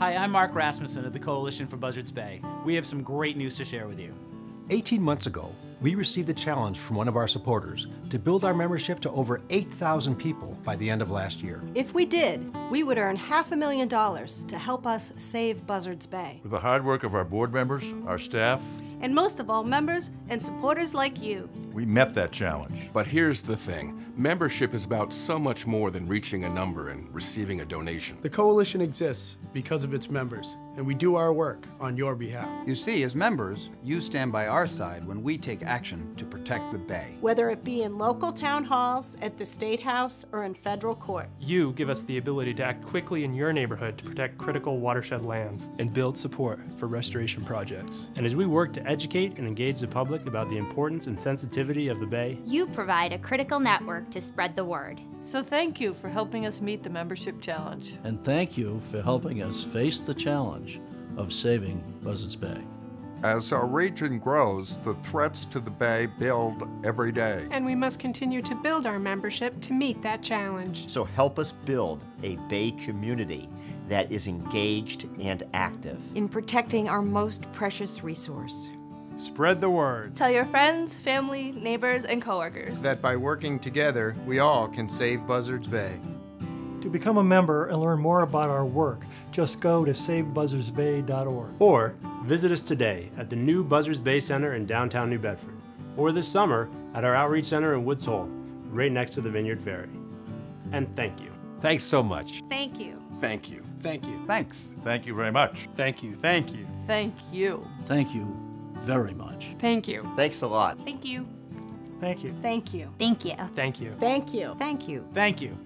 Hi, I'm Mark Rasmussen of the Coalition for Buzzards Bay. We have some great news to share with you. 18 months ago, we received a challenge from one of our supporters to build our membership to over 8,000 people by the end of last year. If we did, we would earn $500,000 to help us save Buzzards Bay. With the hard work of our board members, our staff, And most of all, members and supporters like you. we met that challenge. But here's the thing. Membership is about so much more than reaching a number and receiving a donation. The Coalition exists because of its members, and we do our work on your behalf. You see, as members, you stand by our side when we take action to protect the Bay. Whether it be in local town halls, at the State House, or in federal court. You give us the ability to act quickly in your neighborhood to protect critical watershed lands. And build support for restoration projects. And as we work to educate and engage the public about the importance and sensitivity of the Bay, you provide a critical network to spread the word. So thank you for helping us meet the membership challenge. And thank you for helping us face the challenge of saving Buzzards Bay. As our region grows, the threats to the Bay build every day. And we must continue to build our membership to meet that challenge. So help us build a Bay community that is engaged and active in protecting our most precious resource. Spread the word. Tell your friends, family, neighbors, and coworkers that by working together, we all can save Buzzards Bay. To become a member and learn more about our work, just go to savebuzzardsbay.org. or visit us today at the new Buzzards Bay Center in downtown New Bedford, or this summer at our Outreach Center in Woods Hole, right next to the Vineyard Ferry. And thank you. Thanks so much. Thank you. Thank you. Thank you. Thanks. Thank you very much. Thank you. Thank you. Thank you. Thank you very much. Thank you. Thanks a lot. Thank you. Thank you. Thank you. Thank you. Thank you. Thank you. Thank you. Thank you.